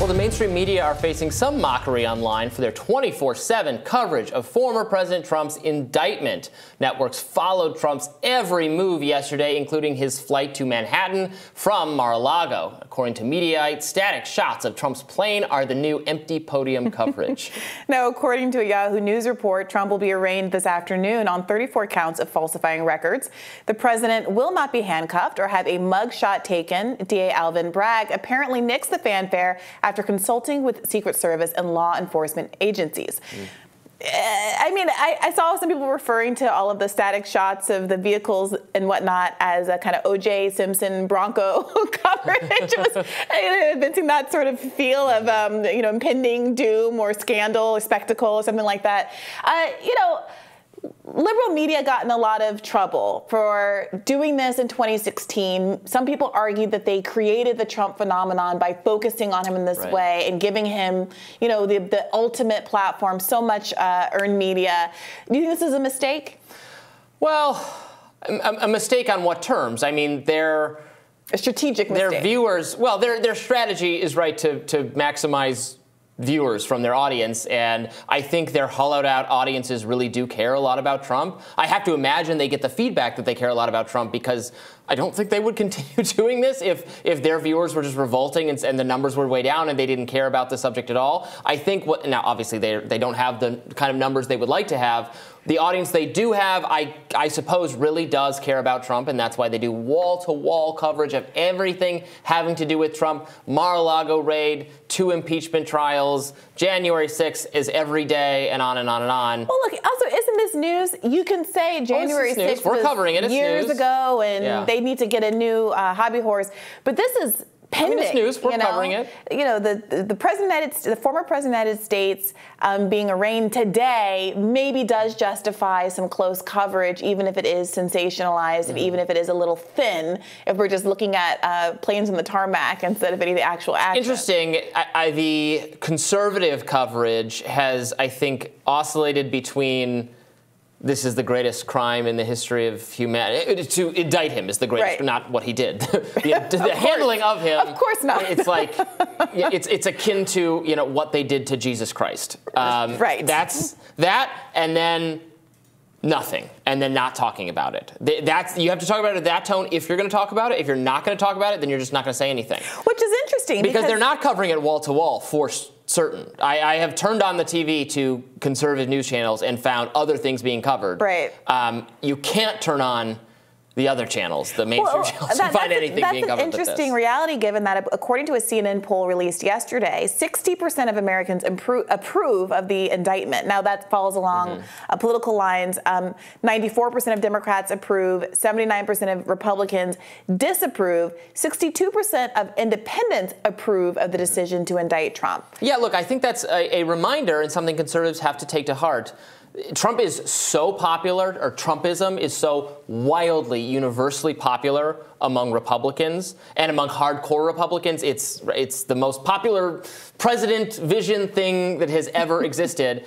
Well, the mainstream media are facing some mockery online for their 24/7 coverage of former President Trump's indictment. Networks followed Trump's every move yesterday, including his flight to Manhattan from Mar-a-Lago. According to Mediaite, static shots of Trump's plane are the new empty podium coverage. Now, according to a Yahoo News report, Trump will be arraigned this afternoon on 34 counts of falsifying records. The president will not be handcuffed or have a mug shot taken. DA Alvin Bragg apparently nixed the fanfare after consulting with Secret Service and law enforcement agencies. I mean, I saw some people referring to all of the static shots of the vehicles and whatnot as a kind of O.J. Simpson Bronco coverage. It was evincing that sort of feel of, impending doom or scandal or spectacle or something like that. Liberal media got in a lot of trouble for doing this in 2016. Some people argued that they created the Trump phenomenon by focusing on him in this way and giving him, the ultimate platform, so much earned media. Do you think this is a mistake? Well, a mistake on what terms? I mean, a strategic mistake. Their viewers, well, their strategy is right to maximize viewers from their audience, and I think their hollowed-out audiences really do care a lot about Trump. I have to imagine they get the feedback that they care a lot about Trump, because I don't think they would continue doing this if their viewers were just revolting and the numbers were way down and they didn't care about the subject at all. I think now obviously they don't have the kind of numbers they would like to have. The audience they do have, I suppose, really does care about Trump, and that's why they do wall-to-wall coverage of everything having to do with Trump. Mar-a-Lago raid, 2 impeachment trials, January 6th is every day, and on and on and on. Well, look, also, isn't this news? You can say January 6th We're covering it. It's years news. ago, and they need to get a new hobby horse. But this is pending. It's news. We're covering it. The former president of the United States being arraigned today maybe does justify some close coverage, even if it is sensationalized and even if it is a little thin, if we're just looking at planes on the tarmac instead of any of the actual action. Interesting. The conservative coverage has, I think, oscillated between this is the greatest crime in the history of humanity. To indict him is the greatest, not what he did. The handling of him. Of course not. It's like, it's akin to what they did to Jesus Christ. That's that, and then nothing, and then not talking about it. You have to talk about it at that tone if you're going to talk about it. If you're not going to talk about it, then you're just not going to say anything. Which is interesting because they're not covering it wall to wall for certain. I have turned on the TV to conservative news channels and found other things being covered. Right. You can't turn on the other channels, the mainstream channels, to find anything being covered. That's an interesting reality, given that according to a CNN poll released yesterday, 60% of Americans approve of the indictment. Now that falls along political lines. 94% of Democrats approve, 79% of Republicans disapprove, 62% of independents approve of the decision to indict Trump. Yeah, look, I think that's a reminder and something conservatives have to take to heart. Trump is so popular, or Trumpism is so wildly, universally popular among Republicans and among hardcore Republicans. It's the most popular president vision thing that has ever existed.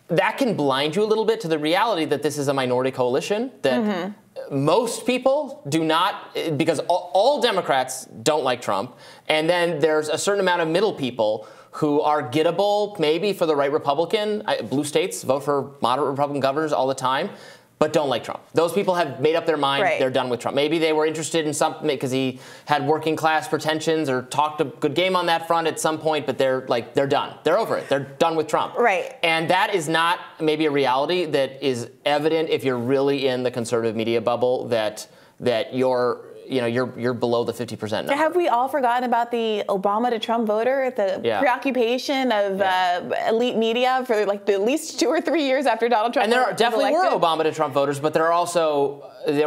That can blind you a little bit to the reality that this is a minority coalition, that most people do not, because all Democrats don't like Trump, and then there's a certain amount of middle people who are gettable, maybe, for the right Republican. Blue states vote for moderate Republican governors all the time, but don't like Trump. Those people have made up their mind. They're done with Trump. Maybe they were interested in something because he had working class pretensions or talked a good game on that front at some point, but they're done. They're over it. They're done with Trump. Right. And that is not maybe a reality that is evident if you're really in the conservative media bubble, that you're below the 50% number. Have we all forgotten about the Obama to Trump voter, the preoccupation of elite media for like at least 2 or 3 years after Donald Trump? And there definitely were Obama to Trump voters, but there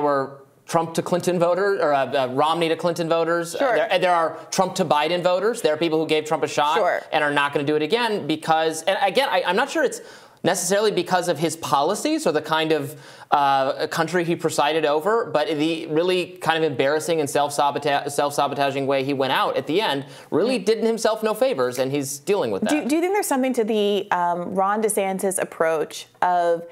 were Trump to Clinton voters, or Romney to Clinton voters. Sure. There are Trump to Biden voters. There are people who gave Trump a shot and are not going to do it again because, and again, I'm not sure it's necessarily because of his policies or the kind of country he presided over, but the really kind of embarrassing and self-sabotaging way he went out at the end really did himself no favors, and he's dealing with that. Do you think there's something to the Ron DeSantis approach of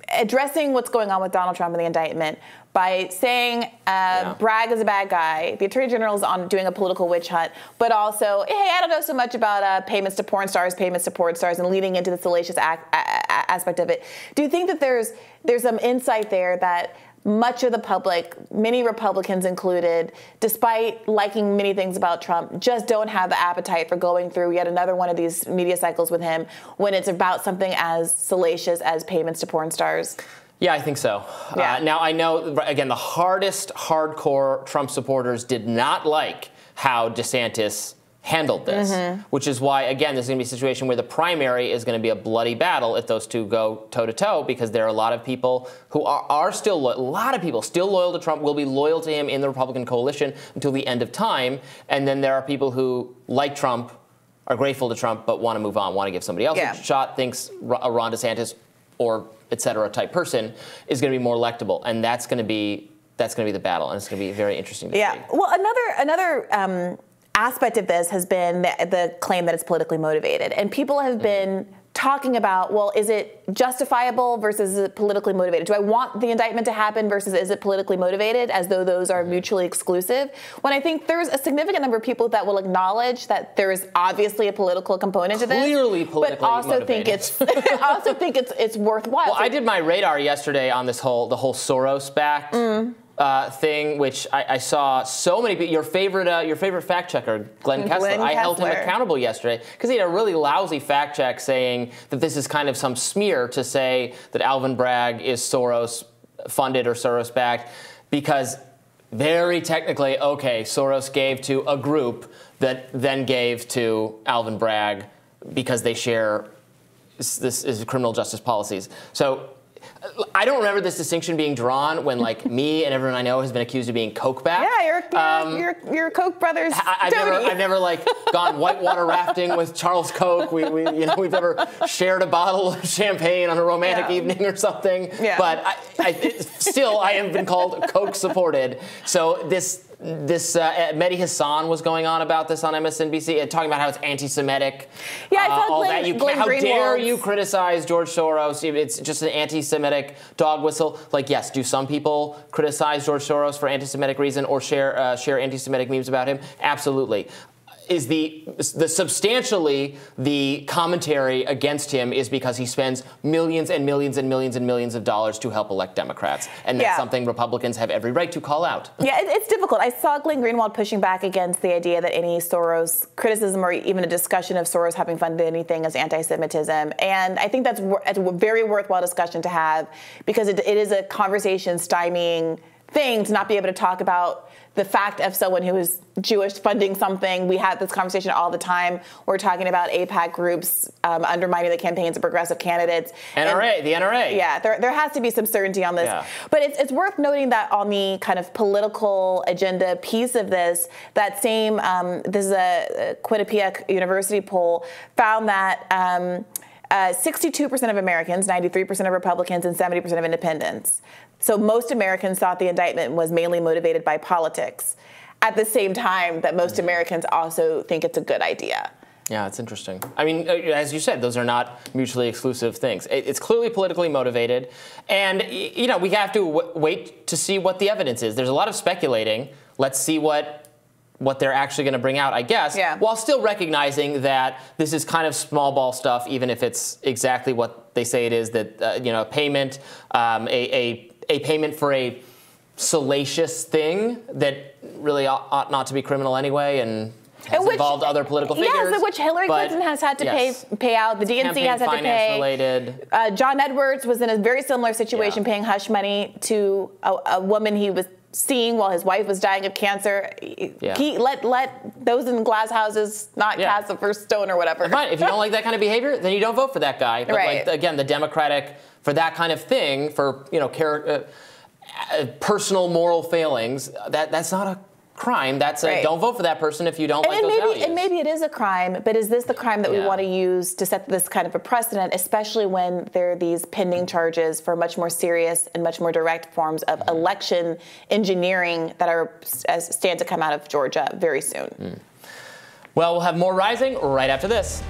addressing what's going on with Donald Trump and the indictment, by saying Bragg is a bad guy. The Attorney General is on doing a political witch hunt, but also, hey, I don't know so much about payments to porn stars, and leading into the salacious aspect of it. Do you think that there's some insight there that much of the public, many Republicans included, despite liking many things about Trump, just don't have the appetite for going through yet another one of these media cycles with him when it's about something as salacious as payments to porn stars? Yeah, I think so. Yeah. Now, I know, again, the hardcore Trump supporters did not like how DeSantis handled this, which is why, again, there's going to be a situation where the primary is going to be a bloody battle if those two go toe-to-toe, because there are a lot of people who are still loyal to Trump, will be loyal to him in the Republican coalition until the end of time. And then there are people who, like Trump, are grateful to Trump, but want to move on, want to give somebody else a shot, thinks a Ron DeSantis or et cetera type person is going to be more electable. And that's going to be the battle. And it's going to be very interesting to see. Well, another aspect of this has been the claim that it's politically motivated. And people have been talking about, well, is it justifiable versus is it politically motivated? Do I want the indictment to happen versus is it politically motivated, as though those are mutually exclusive? When I think there's a significant number of people that will acknowledge that there is obviously a political component to this. Clearly politically but also motivated. It's worthwhile. Well, I did my radar yesterday on the whole Soros-backed thing, which I saw so many people. Your favorite fact checker, Glenn Kessler. I held him accountable yesterday because he had a really lousy fact check saying that this is kind of some smear to say that Alvin Bragg is Soros funded or Soros backed, because very technically, okay, Soros gave to a group that then gave to Alvin Bragg because they share this is criminal justice policies. So I don't remember this distinction being drawn when, like, me and everyone I know has been accused of being Koch backed. Yeah, you're Koch brothers. I've never like gone whitewater rafting with Charles Koch. We've never shared a bottle of champagne on a romantic evening or something. Yeah. But I have been called Koch supported. So this Mehdi Hassan was going on about this on MSNBC, talking about how it's anti-Semitic. Yeah, I saw how dare you criticize George Soros? It's just an anti-Semitic dog whistle. Like, yes, do some people criticize George Soros for anti-Semitic reason or share anti-Semitic memes about him? Absolutely. Is the substantially the commentary against him is because he spends millions and millions and millions and millions of dollars to help elect Democrats, and that's something Republicans have every right to call out. Yeah, it's difficult. I saw Glenn Greenwald pushing back against the idea that any Soros criticism or even a discussion of Soros having funded anything as anti-Semitism, and I think that's a very worthwhile discussion to have, because it is a conversation stymieing thing to not be able to talk about the fact of someone who is Jewish funding something. We have this conversation all the time. We're talking about AIPAC groups undermining the campaigns of progressive candidates. The NRA. Yeah, there has to be some certainty on this. Yeah. But it's worth noting that on the kind of political agenda piece of this, that same, this is a Quinnipiac University poll, found that 62% of Americans, 93% of Republicans, and 70% of independents. So most Americans thought the indictment was mainly motivated by politics, at the same time that most Americans also think it's a good idea. Yeah, it's interesting. I mean, as you said, those are not mutually exclusive things. It's clearly politically motivated. And, we have to wait to see what the evidence is. There's a lot of speculating. Let's see what they're actually going to bring out, I guess, while still recognizing that this is kind of small ball stuff, even if it's exactly what they say it is, that, a payment, a payment for a salacious thing that really ought not to be criminal anyway, and has involved other political figures. Yes, which Hillary Clinton has had to pay out. The DNC has had to pay. Related. John Edwards was in a very similar situation, paying hush money to a woman he was seeing while his wife was dying of cancer. He let those in glass houses not cast the first stone or whatever. Fine. If you don't like that kind of behavior, then you don't vote for that guy. But again, the Democratic, for that kind of thing, for personal moral failings, that's not a crime. That's don't vote for that person if you don't like those values. And maybe it is a crime, but is this the crime that we want to use to set this kind of a precedent, especially when there are these pending charges for much more serious and much more direct forms of election engineering that stand to come out of Georgia very soon? Well, we'll have more Rising right after this.